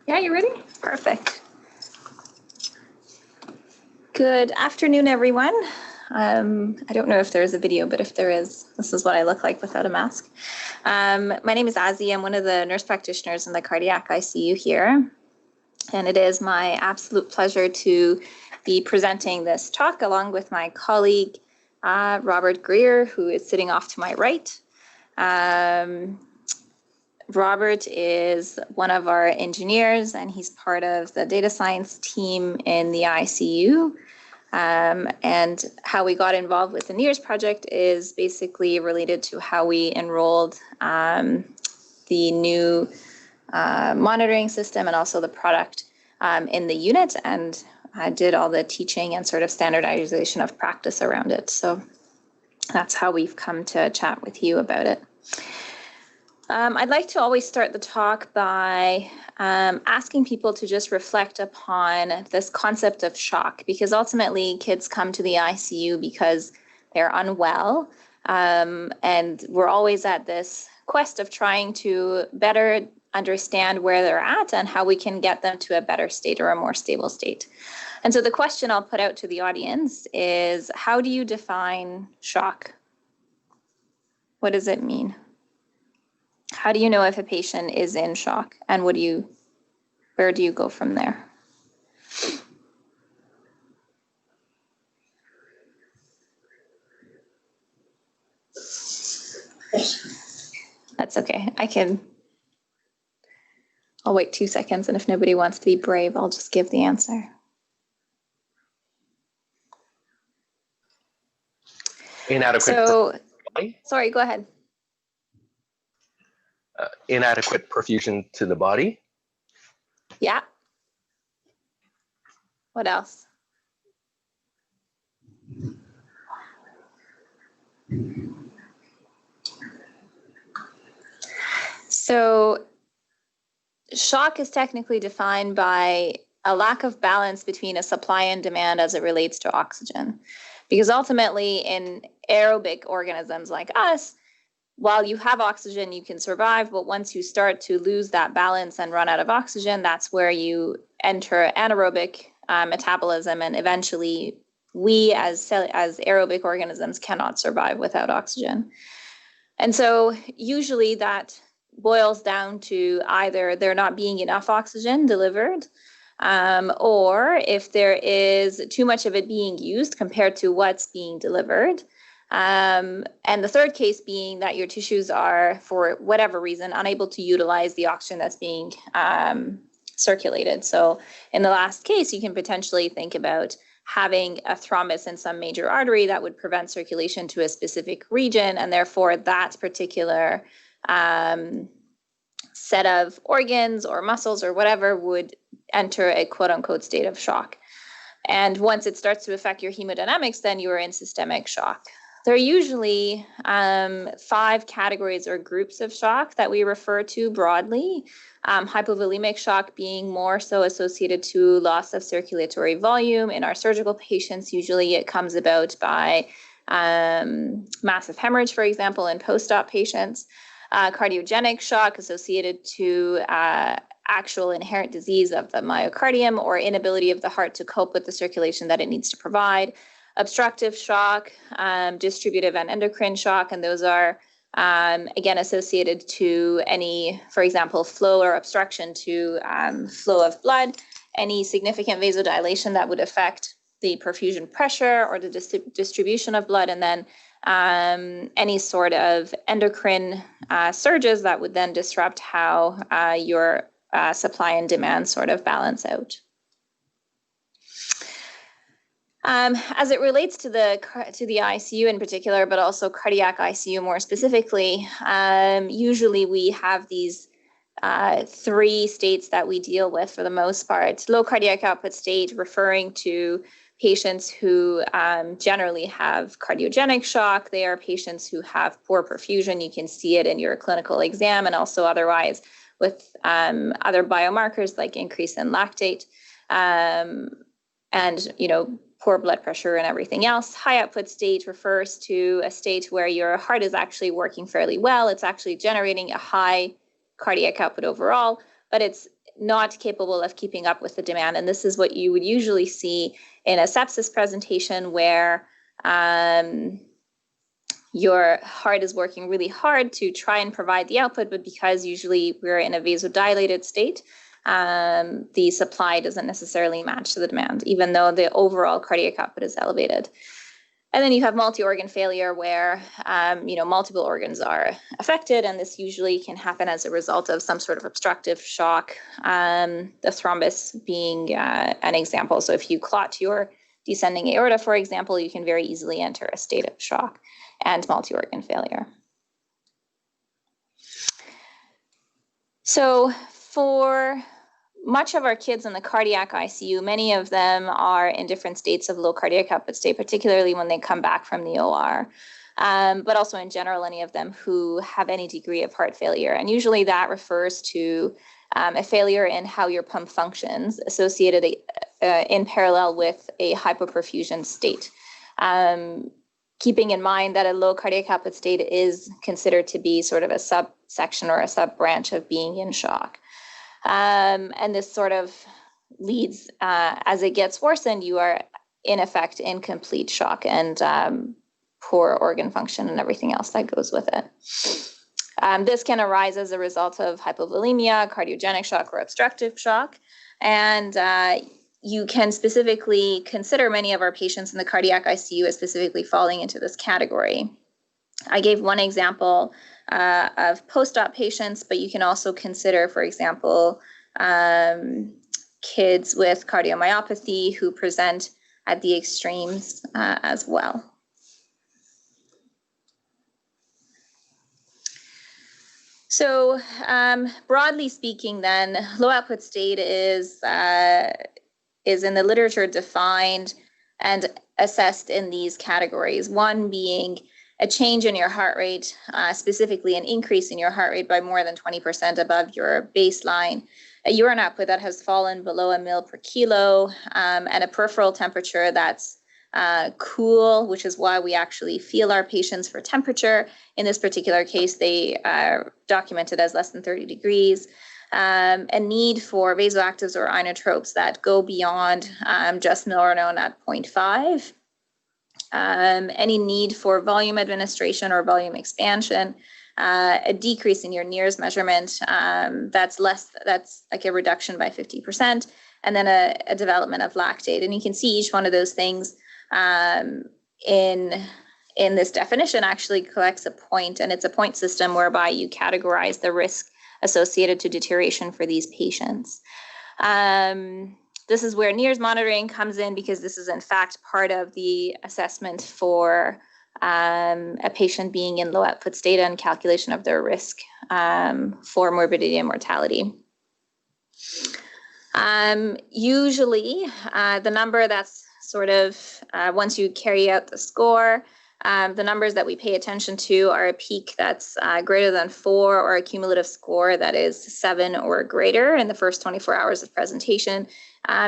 Yeah, you ready? Perfect. Good afternoon, everyone. I don't know if there is a video, but if there is, this is what I look like without a mask. My name is Azzy. I'm one of the nurse practitioners in the cardiac ICU here. And it is my absolute pleasure to be presenting this talk along with my colleague, Robert Greer, who is sitting off to my right. Robert is one of our engineers, and he's part of the data science team in the ICU. And how we got involved with the NEARS project is basically related to how we enrolled the new monitoring system and also the product in the unit, and did all the teaching and sort of standardization of practice around it. So that's how we've come to chat with you about it. I'd like to always start the talk by asking people to just reflect upon this concept of shock, because ultimately kids come to the ICU because they're unwell, and we're always at this quest of trying to better understand where they're at and how we can get them to a better state or a more stable state. And so the question I'll put out to the audience is, how do you define shock? What does it mean? How do you know if a patient is in shock, and where do you go from there? That's okay. I'll wait 2 seconds, and if nobody wants to be brave, I'll just give the answer. Inadequate. Sorry, go ahead. Inadequate perfusion to the body. Yeah. What else? So shock is technically defined by a lack of balance between a supply and demand as it relates to oxygen. Because ultimately in aerobic organisms like us, while you have oxygen, you can survive, but once you start to lose that balance and run out of oxygen, that's where you enter anaerobic metabolism, and eventually we as aerobic organisms cannot survive without oxygen. And so usually that boils down to either there not being enough oxygen delivered, or if there is too much of it being used compared to what's being delivered. And the third case being that your tissues are, for whatever reason, unable to utilize the oxygen that's being circulated. So in the last case, you can potentially think about having a thrombus in some major artery that would prevent circulation to a specific region, and therefore that particular set of organs or muscles or whatever would enter a quote-unquote state of shock. And once it starts to affect your hemodynamics, then you are in systemic shock. There are usually 5 categories or groups of shock that we refer to broadly. Hypovolemic shock being more so associated to loss of circulatory volume. In our surgical patients, usually it comes about by massive hemorrhage, for example, in post-op patients. Cardiogenic shock associated to actual inherent disease of the myocardium or inability of the heart to cope with the circulation that it needs to provide. Obstructive shock, distributive and endocrine shock, and those are, again, associated to any, for example, flow or obstruction to flow of blood, any significant vasodilation that would affect the perfusion pressure or the distribution of blood, and then any sort of endocrine surges that would then disrupt how your supply and demand sort of balance out. As it relates to the ICU in particular, but also cardiac ICU more specifically, usually we have these 3 states that we deal with for the most part. Low cardiac output state, referring to patients who generally have cardiogenic shock. They are patients who have poor perfusion. You can see it in your clinical exam and also otherwise with other biomarkers like increase in lactate and, poor blood pressure and everything else. High output state refers to a state where your heart is actually working fairly well. It's actually generating a high cardiac output overall, but it's not capable of keeping up with the demand. And this is what you would usually see in a sepsis presentation where your heart is working really hard to try and provide the output, but because usually we're in a vasodilated state, the supply doesn't necessarily match to the demand, even though the overall cardiac output is elevated. And then you have multi-organ failure where, multiple organs are affected, and this usually can happen as a result of some sort of obstructive shock, the thrombus being an example. So if you clot your descending aorta, for example, you can very easily enter a state of shock and multi-organ failure. So for much of our kids in the cardiac ICU, many of them are in different states of low cardiac output state, particularly when they come back from the OR, but also in general, any of them who have any degree of heart failure. And usually that refers to a failure in how your pump functions associated in parallel with a hypoperfusion state. Keeping in mind that a low cardiac output state is considered to be sort of a subsection or a sub-branch of being in shock. And this sort of leads, as it gets worsened, you are in effect in complete shock and poor organ function and everything else that goes with it. This can arise as a result of hypovolemia, cardiogenic shock, or obstructive shock. And you can specifically consider many of our patients in the cardiac ICU as specifically falling into this category. I gave one example of post-op patients, but you can also consider, for example, kids with cardiomyopathy who present at the extremes as well. So broadly speaking, then, low output state is in the literature defined and assessed in these categories. One being a change in your heart rate, specifically an increase in your heart rate by more than 20% above your baseline, a urine output that has fallen below 1 ml per kilo, and a peripheral temperature that's cool, which is why we actually feel our patients for temperature. In this particular case, they are documented as less than 30 degrees. A need for vasoactives or inotropes that go beyond just milrinone at 0.5. Any need for volume administration or volume expansion, a decrease in your NIRS measurement, that's like a reduction by 50%, and then a development of lactate. And you can see each one of those things in this definition actually collects a point, and it's a point system whereby you categorize the risk associated to deterioration for these patients. This is where NIRS monitoring comes in, because this is in fact part of the assessment for a patient being in low output state and calculation of their risk for morbidity and mortality. Usually the number that's sort of, once you carry out the score, the numbers that we pay attention to are a peak that's greater than 4 or a cumulative score that is 7 or greater in the first 24 hours of presentation.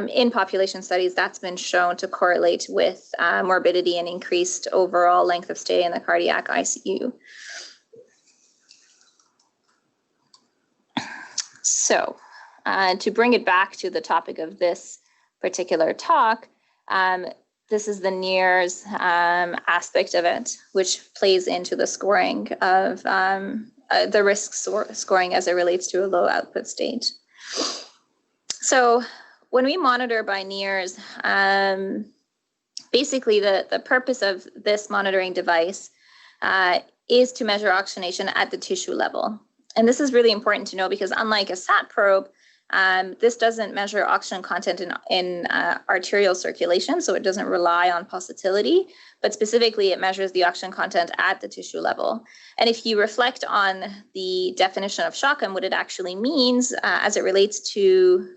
In population studies, that's been shown to correlate with morbidity and increased overall length of stay in the cardiac ICU. So to bring it back to the topic of this particular talk, this is the NIRS aspect of it, which plays into the scoring of the risk scoring as it relates to a low output state. So when we monitor by NIRS, basically the purpose of this monitoring device is to measure oxygenation at the tissue level. And this is really important to know because unlike a SAT probe, this doesn't measure oxygen content in arterial circulation, so it doesn't rely on pulsatility, but specifically it measures the oxygen content at the tissue level. And if you reflect on the definition of shock and what it actually means as it relates to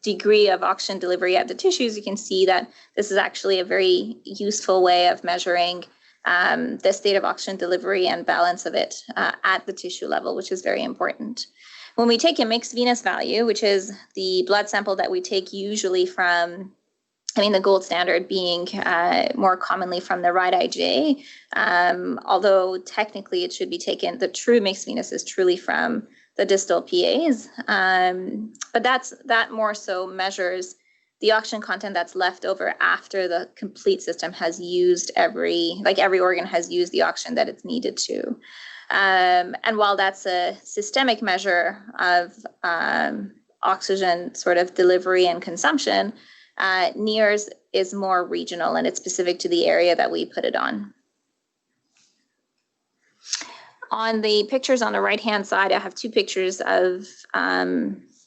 degree of oxygen delivery at the tissues, you can see that this is actually a very useful way of measuring the state of oxygen delivery and balance of it at the tissue level, which is very important. When we take a mixed venous value, which is the blood sample that we take usually from, the gold standard being more commonly from the right IJ, although technically it should be taken, the true mixed venous is truly from the distal PAs. But that more so measures the oxygen content that's left over after the complete system has used every organ has used the oxygen that it's needed to. And while that's a systemic measure of oxygen sort of delivery and consumption, NIRS is more regional, and it's specific to the area that we put it on. On the pictures on the right-hand side, I have two pictures of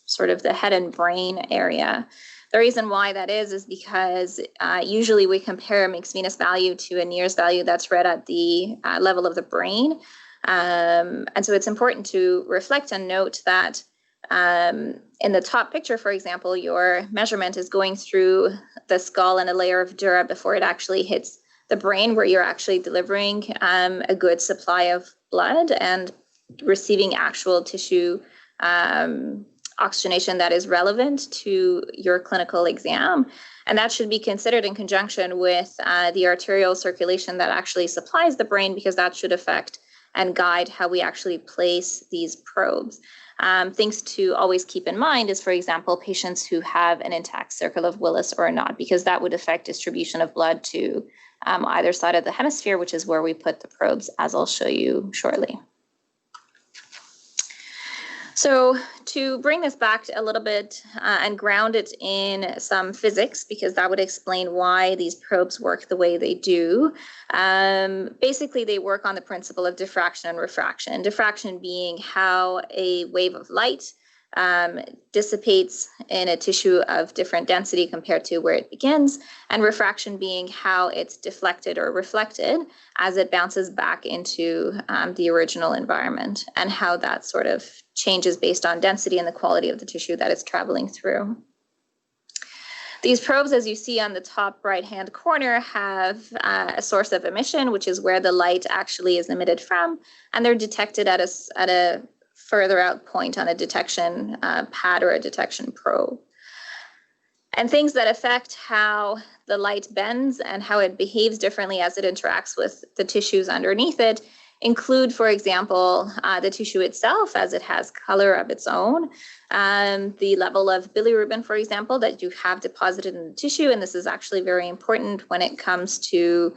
sort of the head and brain area. The reason why that is because usually we compare a mixed venous value to a NIRS value that's read at the level of the brain. And so it's important to reflect and note that in the top picture, for example, your measurement is going through the skull and a layer of dura before it actually hits the brain, where you're actually delivering a good supply of blood and receiving actual tissue oxygenation that is relevant to your clinical exam. And that should be considered in conjunction with the arterial circulation that actually supplies the brain, because that should affect and guide how we actually place these probes. Things to always keep in mind is, for example, patients who have an intact circle of Willis or not, because that would affect distribution of blood to either side of the hemisphere, which is where we put the probes, as I'll show you shortly. So to bring this back a little bit and ground it in some physics, because that would explain why these probes work the way they do. Basically, they work on the principle of diffraction and refraction. Diffraction being how a wave of light dissipates in a tissue of different density compared to where it begins, and refraction being how it's deflected or reflected as it bounces back into the original environment, and how that sort of changes based on density and the quality of the tissue that it's traveling through. These probes, as you see on the top right-hand corner, have a source of emission, which is where the light actually is emitted from, and they're detected at a further out point on a detection pad or a detection probe. And things that affect how the light bends and how it behaves differently as it interacts with the tissues underneath it include, for example, the tissue itself, as it has color of its own, the level of bilirubin, for example, that you have deposited in the tissue. And this is actually very important when it comes to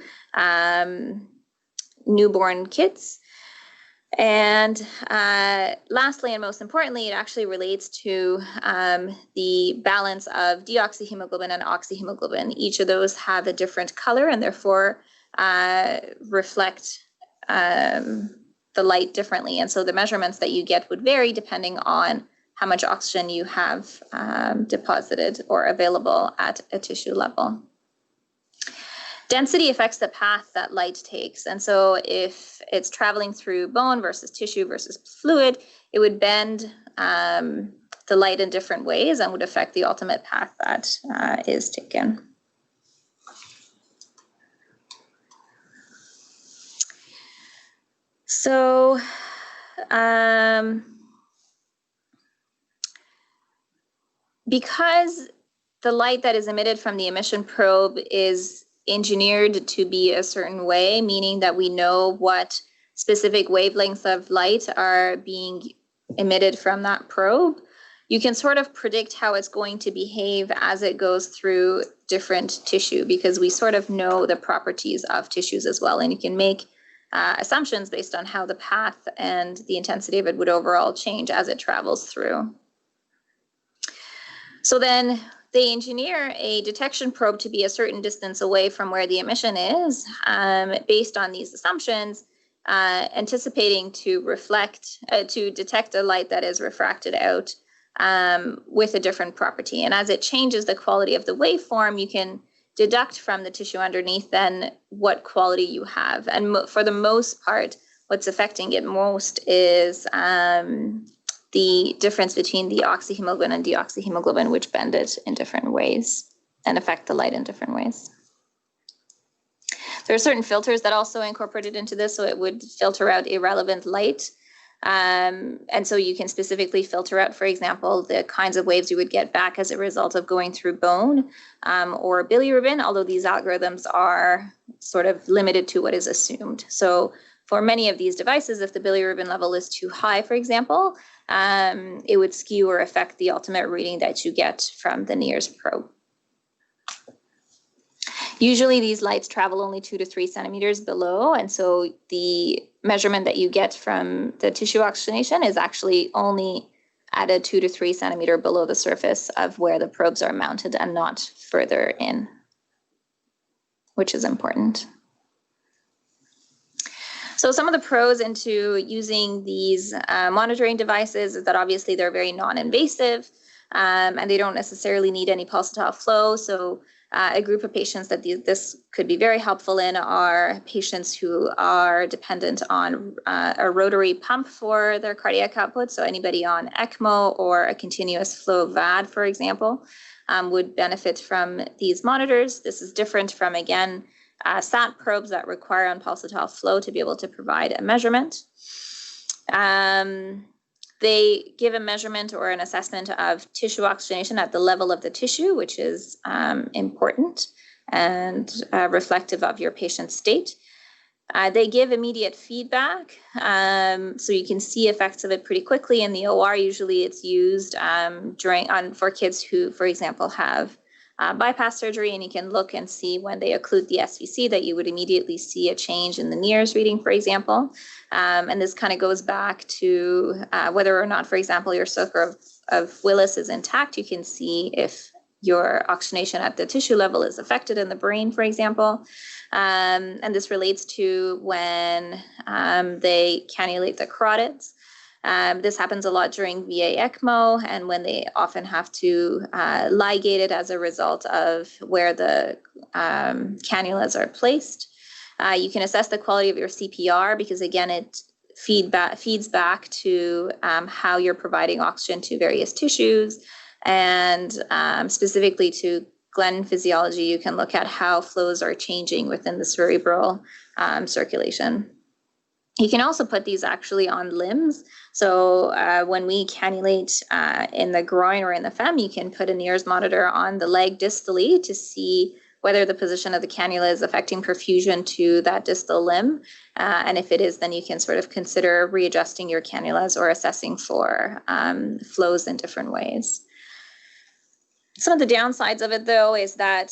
newborn kids. And lastly, and most importantly, it actually relates to the balance of deoxyhemoglobin and oxyhemoglobin. Each of those have a different color and therefore reflect the light differently. And so the measurements that you get would vary depending on how much oxygen you have deposited or available at a tissue level. Density affects the path that light takes. And so if it's traveling through bone versus tissue versus fluid, it would bend the light in different ways and would affect the ultimate path that is taken. So because the light that is emitted from the emission probe is engineered to be a certain way, meaning that we know what specific wavelengths of light are being emitted from that probe, you can sort of predict how it's going to behave as it goes through different tissue, because we sort of know the properties of tissues as well. And you can make assumptions based on how the path and the intensity of it would overall change as it travels through. So then they engineer a detection probe to be a certain distance away from where the emission is, based on these assumptions, anticipating to detect a light that is refracted out with a different property. And as it changes the quality of the waveform, you can deduct from the tissue underneath then what quality you have. And for the most part, what's affecting it most is the difference between the oxyhemoglobin and deoxyhemoglobin, which bend it in different ways and affect the light in different ways. There are certain filters that also incorporated into this, so it would filter out irrelevant light. And so you can specifically filter out, for example, the kinds of waves you would get back as a result of going through bone or bilirubin, although these algorithms are sort of limited to what is assumed. So for many of these devices, if the bilirubin level is too high, for example, it would skew or affect the ultimate reading that you get from the NIRS probe. Usually these lights travel only 2 to 3 centimeters below, and so the measurement that you get from the tissue oxygenation is actually only at a 2 to 3 centimeter below the surface of where the probes are mounted and not further in, which is important. So some of the pros into using these monitoring devices is that obviously they're very non-invasive and they don't necessarily need any pulsatile flow. So a group of patients that this could be very helpful in are patients who are dependent on a rotary pump for their cardiac output. So anybody on ECMO or a continuous flow VAD, for example, would benefit from these monitors. This is different from, again, SAT probes that require unpulsatile flow to be able to provide a measurement. They give a measurement or an assessment of tissue oxygenation at the level of the tissue, which is important and reflective of your patient's state. They give immediate feedback, so you can see effects of it pretty quickly. In the OR, usually it's used for kids who, for example, have bypass surgery, and you can look and see when they occlude the SVC that you would immediately see a change in the NIRS reading, for example. And this kind of goes back to whether or not, for example, your circle of Willis is intact. You can see if your oxygenation at the tissue level is affected in the brain, for example. And this relates to when they cannulate the carotids. This happens a lot during VA ECMO and when they often have to ligate it as a result of where the cannulas are placed. You can assess the quality of your CPR because, again, it feeds back to how you're providing oxygen to various tissues. And specifically to Glenn physiology, you can look at how flows are changing within the cerebral circulation. You can also put these actually on limbs. So when we cannulate in the groin or in the fem, you can put a NIRS monitor on the leg distally to see whether the position of the cannula is affecting perfusion to that distal limb. And if it is, then you can sort of consider readjusting your cannulas or assessing for flows in different ways. Some of the downsides of it, though, is that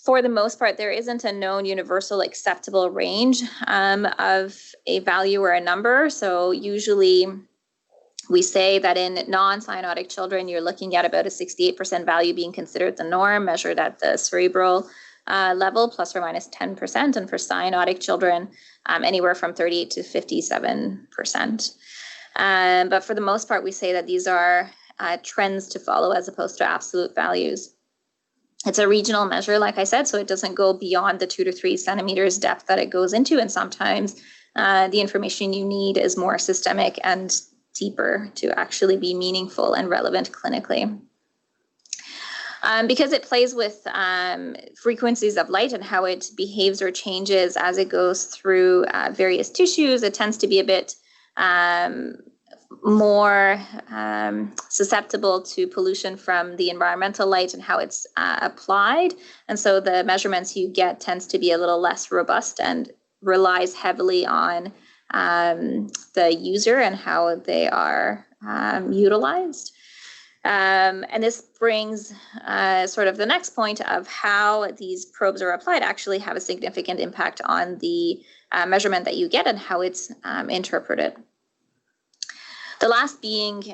for the most part, there isn't a known universal acceptable range of a value or a number. So usually we say that in non-cyanotic children, you're looking at about a 68% value being considered the norm, measured at the cerebral level, plus or minus 10%. And for cyanotic children, anywhere from 38 to 57%. But for the most part, we say that these are trends to follow as opposed to absolute values. It's a regional measure, like I said, so it doesn't go beyond the 2 to 3 centimeters depth that it goes into. And sometimes the information you need is more systemic and deeper to actually be meaningful and relevant clinically. Because it plays with frequencies of light and how it behaves or changes as it goes through various tissues, it tends to be a bit more susceptible to pollution from the environmental light and how it's applied. And so the measurements you get tends to be a little less robust and relies heavily on the user and how they are utilized. And this brings sort of the next point of how these probes are applied actually have a significant impact on the measurement that you get and how it's interpreted. The last being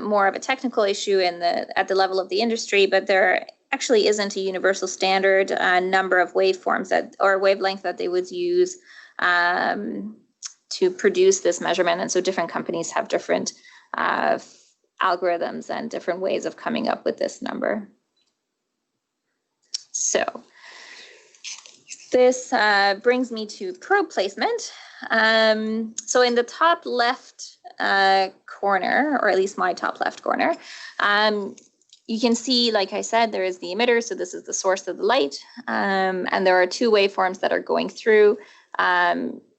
more of a technical issue at the level of the industry, but there actually isn't a universal standard number of waveforms or wavelength that they would use to produce this measurement. And so different companies have different algorithms and different ways of coming up with this number. So this brings me to probe placement. So in the top left corner, or at least my top left corner, you can see, like I said, there is the emitter. So this is the source of the light. And there are 2 waveforms that are going through.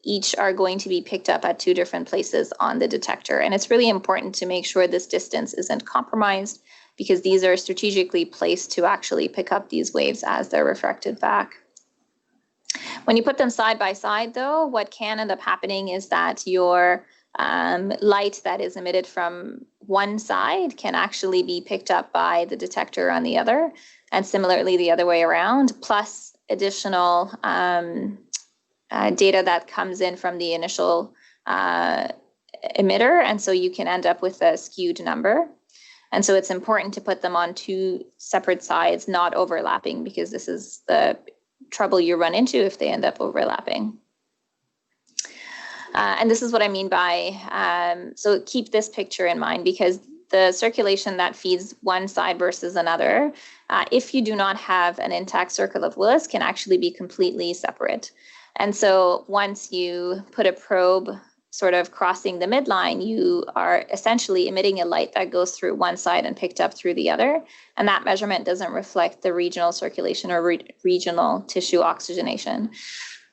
Each are going to be picked up at 2 different places on the detector. And it's really important to make sure this distance isn't compromised because these are strategically placed to actually pick up these waves as they're refracted back. When you put them side by side, though, what can end up happening is that your light that is emitted from one side can actually be picked up by the detector on the other, and similarly the other way around, plus additional data that comes in from the initial emitter, and so you can end up with a skewed number. And so it's important to put them on two separate sides, not overlapping, because this is the trouble you run into if they end up overlapping. And this is what I mean by, so keep this picture in mind, because the circulation that feeds one side versus another, if you do not have an intact circle of Willis, can actually be completely separate. And so once you put a probe sort of crossing the midline, you are essentially emitting a light that goes through one side and picked up through the other. And that measurement doesn't reflect the regional circulation or regional tissue oxygenation.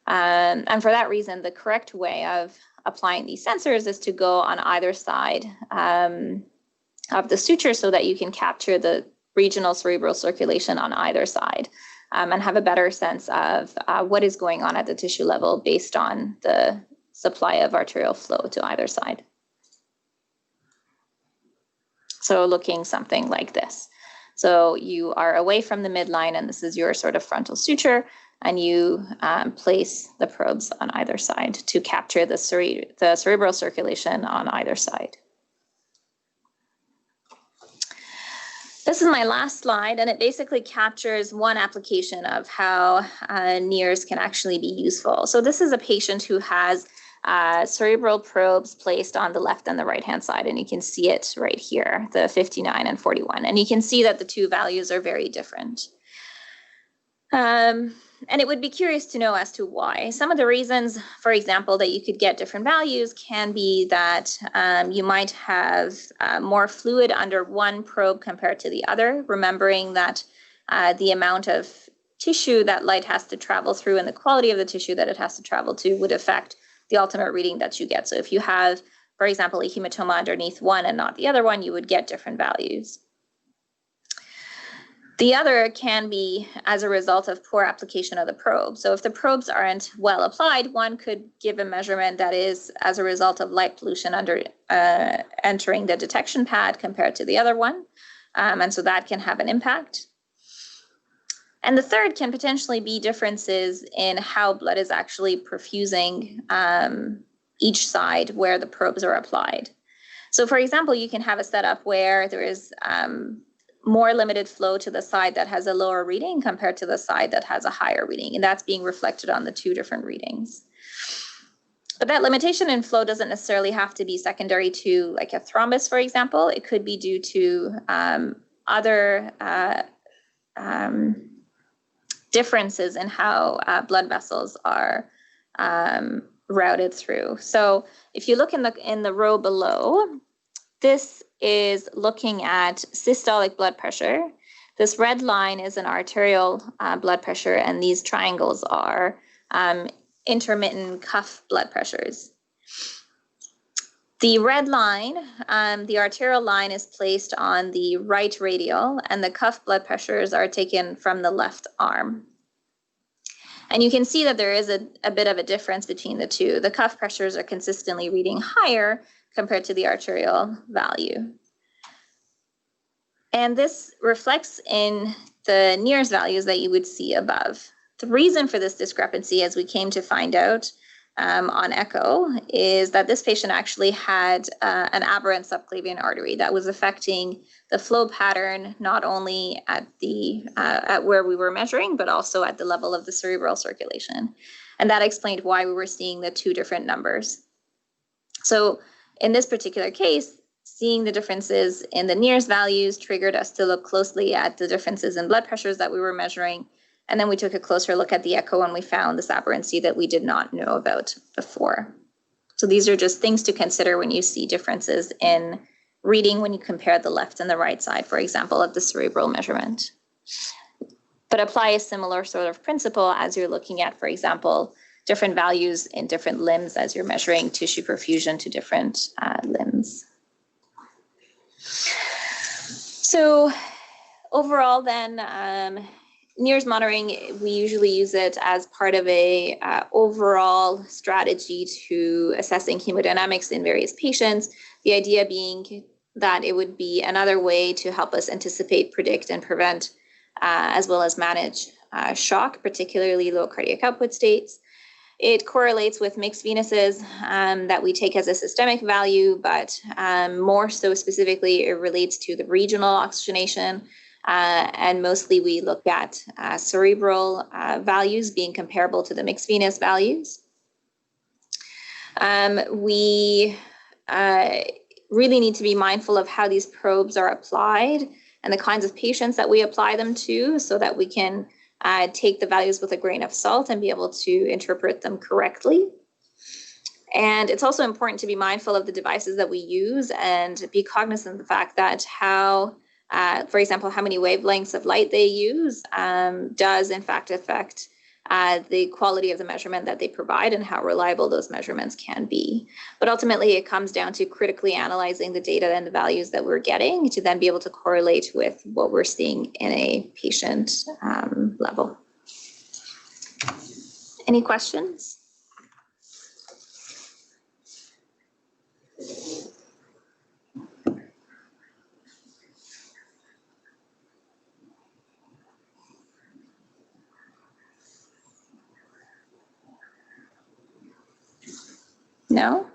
And for that reason, the correct way of applying these sensors is to go on either side of the suture so that you can capture the regional cerebral circulation on either side and have a better sense of what is going on at the tissue level based on the supply of arterial flow to either side. So looking something like this. So you are away from the midline, and this is your sort of frontal suture, and you place the probes on either side to capture the cerebral circulation on either side. This is my last slide, and it basically captures one application of how NIRS can actually be useful. So this is a patient who has cerebral probes placed on the left and the right-hand side, and you can see it right here, the 59 and 41. And you can see that the two values are very different. And it would be curious to know as to why. Some of the reasons, for example, that you could get different values can be that you might have more fluid under one probe compared to the other, remembering that the amount of tissue that light has to travel through and the quality of the tissue that it has to travel to would affect the ultimate reading that you get. So if you have, for example, a hematoma underneath one and not the other one, you would get different values. The other can be as a result of poor application of the probe. So if the probes aren't well applied, one could give a measurement that is as a result of light pollution entering the detection pad compared to the other one. And so that can have an impact. And the third can potentially be differences in how blood is actually perfusing each side where the probes are applied. So for example, you can have a setup where there is more limited flow to the side that has a lower reading compared to the side that has a higher reading, and that's being reflected on the two different readings. But that limitation in flow doesn't necessarily have to be secondary to like a thrombus, for example. It could be due to other differences in how blood vessels are routed through. So if you look in the row below, this is looking at systolic blood pressure. This red line is an arterial blood pressure, and these triangles are intermittent cuff blood pressures. The red line, the arterial line, is placed on the right radial, and the cuff blood pressures are taken from the left arm. And you can see that there is a bit of a difference between the two. The cuff pressures are consistently reading higher compared to the arterial value. And this reflects in the NIRS values that you would see above. The reason for this discrepancy, as we came to find out on echo, is that this patient actually had an aberrant subclavian artery that was affecting the flow pattern, not only at where we were measuring, but also at the level of the cerebral circulation. And that explained why we were seeing the two different numbers. So in this particular case, seeing the differences in the NIRS values triggered us to look closely at the differences in blood pressures that we were measuring. And then we took a closer look at the echo, and we found this aberrancy that we did not know about before. So these are just things to consider when you see differences in reading when you compare the left and the right side, for example, of the cerebral measurement. But apply a similar sort of principle as you're looking at, for example, different values in different limbs as you're measuring tissue perfusion to different limbs. So overall then, NIRS monitoring, we usually use it as part of a overall strategy to assessing hemodynamics in various patients. The idea being that it would be another way to help us anticipate, predict, and prevent, as well as manage shock, particularly low cardiac output states. It correlates with mixed venuses that we take as a systemic value, but more so specifically, it relates to the regional oxygenation. And mostly we look at cerebral values being comparable to the mixed venous values. We really need to be mindful of how these probes are applied and the kinds of patients that we apply them to, so that we can take the values with a grain of salt and be able to interpret them correctly. And it's also important to be mindful of the devices that we use and be cognizant of the fact that for example, how many wavelengths of light they use does in fact affect the quality of the measurement that they provide and how reliable those measurements can be. But ultimately, it comes down to critically analyzing the data and the values that we're getting to then be able to correlate with what we're seeing in a patient level. Any questions? No?